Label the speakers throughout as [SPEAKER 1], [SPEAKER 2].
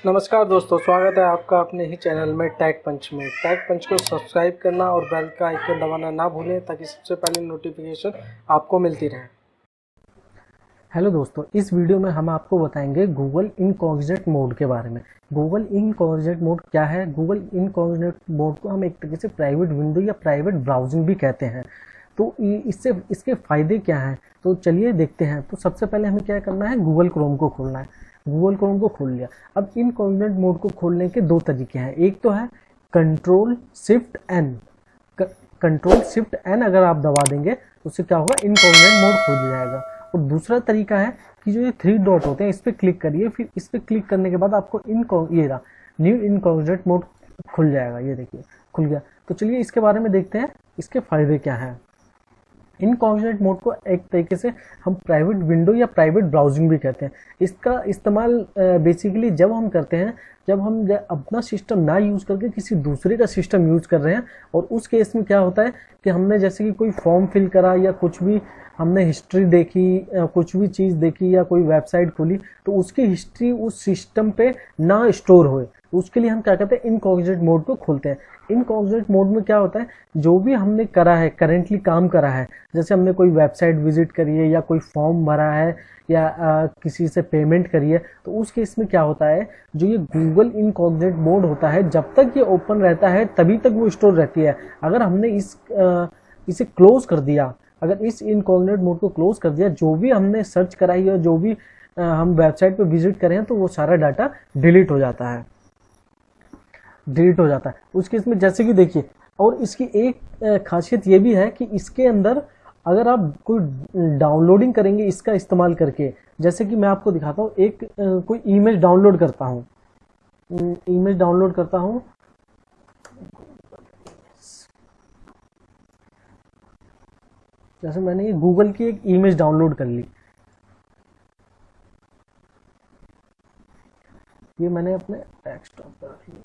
[SPEAKER 1] नमस्कार दोस्तों, स्वागत है आपका अपने ही चैनल में टैग पंच में। टैग पंच को सब्सक्राइब करना और बेल का आइकन दबाना ना भूलें ताकि सबसे पहले नोटिफिकेशन आपको मिलती रहे। हेलो दोस्तों, इस वीडियो में हम आपको बताएंगे गूगल इनकॉग्निट मोड के बारे में। गूगल इनकॉग्निट मोड क्या है? गूगल इनकॉग्निट मोड को हम एक तरीके से प्राइवेट विंडो या प्राइवेट ब्राउजिंग भी कहते हैं। तो इससे इसके फ़ायदे क्या हैं, तो चलिए देखते हैं। तो सबसे पहले हमें क्या करना है, गूगल क्रोम को खोलना है। गूगल क्रोम को खोल लिया। अब इनकॉग्निट मोड को खोलने के दो तरीके हैं। एक तो है control shift N. Control shift N अगर आप दबा देंगे तो उससे क्या होगा, इनकॉग्निट मोड खुल जाएगा। और दूसरा तरीका है कि जो ये 3 डॉट होते हैं इस पर क्लिक करिए, फिर इस पर क्लिक करने के बाद आपको न्यू इनकॉग्निट मोड खुल जाएगा। ये देखिए खुल गया। तो चलिए इसके बारे में देखते हैं, इसके फायदे क्या हैं। इनकॉग्निट मोड को एक तरीके से हम प्राइवेट विंडो या प्राइवेट ब्राउजिंग भी कहते हैं। इसका इस्तेमाल बेसिकली जब हम करते हैं जब हम अपना सिस्टम ना यूज़ करके किसी दूसरे का सिस्टम यूज़ कर रहे हैं। और उस केस में क्या होता है कि हमने जैसे कि कोई फॉर्म फिल करा या कुछ भी हमने हिस्ट्री देखी, कुछ भी चीज़ देखी या कोई वेबसाइट खोली, तो उसकी हिस्ट्री उस सिस्टम पे ना स्टोर होए, उसके लिए हम क्या करते हैं, इनकॉग्निट मोड को खोलते हैं। इनकॉग्निट मोड में क्या होता है, जो भी हमने करा है, करेंटली काम करा है, जैसे हमने कोई वेबसाइट विजिट करी है या कोई फॉर्म भरा है या किसी से पेमेंट करी है, तो उस केस में क्या होता है, जो ये गूगल इनकॉग्निट मोड होता है जब तक ये ओपन रहता है तभी तक वो स्टोर रहती है। अगर हमने इसे क्लोज कर दिया, अगर इस इनकॉग्निट मोड को क्लोज कर दिया, जो भी हमने सर्च करा है या जो भी हम वेबसाइट पे विजिट करें हैं, तो वो सारा डाटा डिलीट हो जाता है। उस केस में जैसे कि देखिए, और इसकी एक खासियत ये भी है कि इसके अंदर अगर आप कोई डाउनलोडिंग करेंगे इसका इस्तेमाल करके, जैसे कि मैं आपको दिखाता हूँ, एक कोई इमेज डाउनलोड करता हूँ, जैसे मैंने ये गूगल की एक इमेज डाउनलोड कर ली। ये मैंने अपने डेस्कटॉप पर रख ली।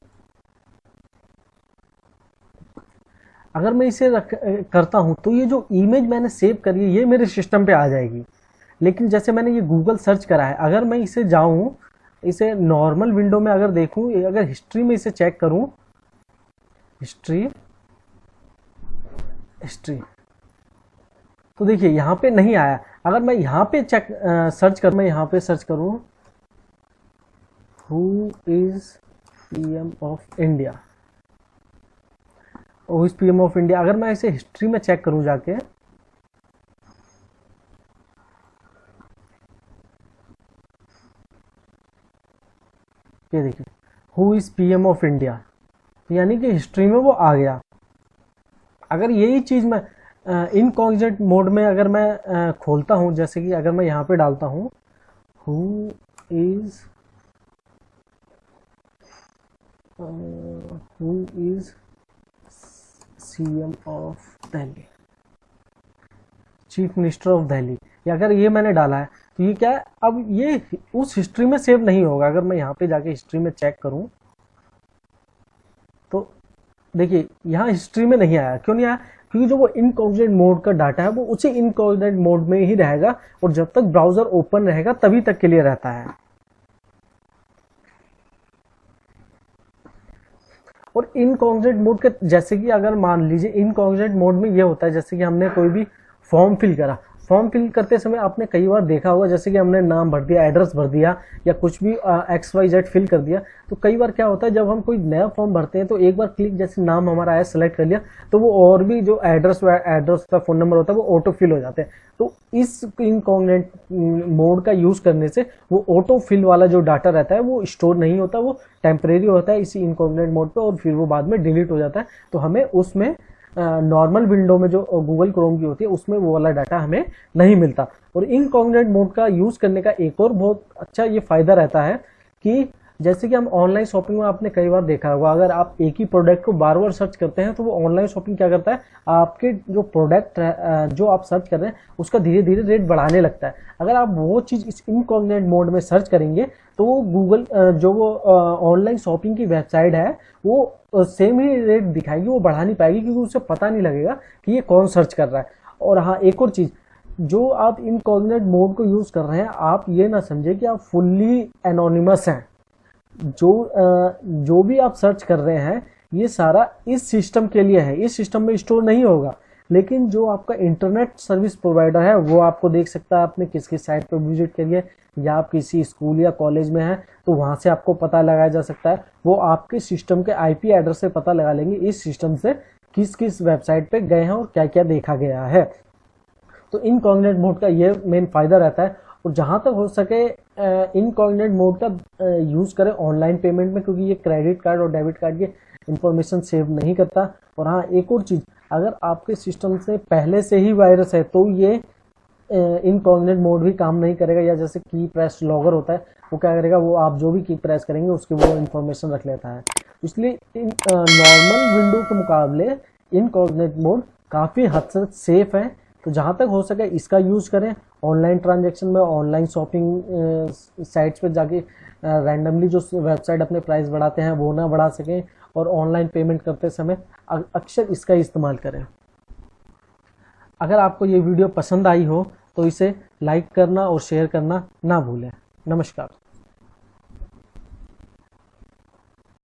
[SPEAKER 1] अगर मैं इसे करता हूं तो ये जो इमेज मैंने सेव करी है ये मेरे सिस्टम पे आ जाएगी। लेकिन जैसे मैंने ये गूगल सर्च करा है, अगर मैं इसे जाऊं, इसे नॉर्मल विंडो में अगर देखूं, अगर हिस्ट्री में इसे चेक करूं, हिस्ट्री, तो देखिए यहाँ पे नहीं आया। अगर मैं यहाँ पे सर्च करूं who is PM of India, PM of India, अगर मैं इसे हिस्ट्री में चेक करूं जाके, ये देखिए who is PM of India, यानी कि हिस्ट्री में वो आ गया। अगर यही चीज मैं इनकॉग्निट मोड में अगर मैं खोलता हूं, जैसे कि अगर मैं यहाँ पे डालता हूं who is CM of Delhi, chief minister of Delhi, या अगर ये मैंने डाला है तो ये क्या है, अब ये उस हिस्ट्री में सेव नहीं होगा। अगर मैं यहाँ पे जाके हिस्ट्री में चेक करूं तो देखिए यहाँ हिस्ट्री में नहीं आया। क्यों नहीं आया? क्योंकि जो वो इनकॉग्निट मोड का डाटा है वो उसी इनकॉग्निट मोड में ही रहेगा और जब तक ब्राउजर ओपन रहेगा तभी तक के लिए रहता है। और इनकॉग्निट मोड के जैसे कि अगर मान लीजिए इनकॉग्निट मोड में ये होता है, जैसे कि हमने कोई भी फॉर्म फिल करा, फॉर्म फिल करते समय आपने कई बार देखा होगा, जैसे कि हमने नाम भर दिया, एड्रेस भर दिया या कुछ भी XYZ फिल कर दिया, तो कई बार क्या होता है जब हम कोई नया फॉर्म भरते हैं तो एक बार क्लिक, जैसे नाम हमारा आया, सेलेक्ट कर लिया, तो वो और भी जो एड्रेस होता है, फोन नंबर होता है, वो ऑटो फिल हो जाते हैं। तो इस इनकॉग्निट मोड का यूज करने से वो ऑटो फिल वाला जो डाटा रहता है वो स्टोर नहीं होता, वो टेम्परेरी होता है इसी इनकॉग्निट मोड पे और फिर वो बाद में डिलीट हो जाता है। तो हमें उसमें नॉर्मल विंडो में जो गूगल क्रोम की होती है उसमें वो वाला डाटा हमें नहीं मिलता। और इनकॉग्निट मोड का यूज करने का एक और बहुत अच्छा ये फायदा रहता है कि जैसे कि हम ऑनलाइन शॉपिंग में आपने कई बार देखा होगा, अगर आप एक ही प्रोडक्ट को बार बार सर्च करते हैं तो वो ऑनलाइन शॉपिंग क्या करता है, आपके जो प्रोडक्ट जो आप सर्च कर रहे हैं उसका धीरे धीरे रेट बढ़ाने लगता है। अगर आप वो चीज़ इस इनकॉग्निट मोड में सर्च करेंगे तो वो गूगल जो वो ऑनलाइन शॉपिंग की वेबसाइट है वो सेम ही रेट दिखाएगी, वो बढ़ा नहीं पाएगी क्योंकि उसे पता नहीं लगेगा कि ये कौन सर्च कर रहा है। और हाँ, एक और चीज़, जो आप इनकॉग्निट मोड को यूज़ कर रहे हैं, आप ये ना समझे कि आप फुल्ली एनोनिमस हैं। जो भी आप सर्च कर रहे हैं ये सारा इस सिस्टम के लिए है, इस सिस्टम में स्टोर नहीं होगा। लेकिन जो आपका इंटरनेट सर्विस प्रोवाइडर है वो आपको देख सकता है आपने किस किस साइट पर विजिट करी है, या आप किसी स्कूल या कॉलेज में हैं तो वहाँ से आपको पता लगाया जा सकता है। वो आपके सिस्टम के आईपी एड्रेस से पता लगा लेंगे इस सिस्टम से किस किस वेबसाइट पे गए हैं और क्या क्या देखा गया है। तो इनकॉग्निट मोड का ये मेन फ़ायदा रहता है। और जहाँ तक हो सके इनकॉग्निट मोड का यूज़ करें ऑनलाइन पेमेंट में, क्योंकि ये क्रेडिट कार्ड और डेबिट कार्ड की इंफॉर्मेशन सेव नहीं करता। और हाँ, एक और चीज़, अगर आपके सिस्टम से पहले से ही वायरस है तो ये इनकॉग्निट मोड भी काम नहीं करेगा। या जैसे की प्रेस लॉगर होता है, वो क्या करेगा, वो आप जो भी की प्रेस करेंगे उसकी वो इन्फॉर्मेशन रख लेता है। इसलिए नॉर्मल विंडो के मुकाबले इनकॉग्निट मोड काफ़ी हद से सेफ है। तो जहाँ तक हो सके इसका यूज़ करें। ऑनलाइन ट्रांजैक्शन में, ऑनलाइन शॉपिंग साइट्स पर जाके रैंडमली जो वेबसाइट अपने प्राइस बढ़ाते हैं वो ना बढ़ा सकें, और ऑनलाइन पेमेंट करते समय अक्सर इसका इस्तेमाल करें। अगर आपको ये वीडियो पसंद आई हो तो इसे लाइक करना और शेयर करना ना भूलें। नमस्कार।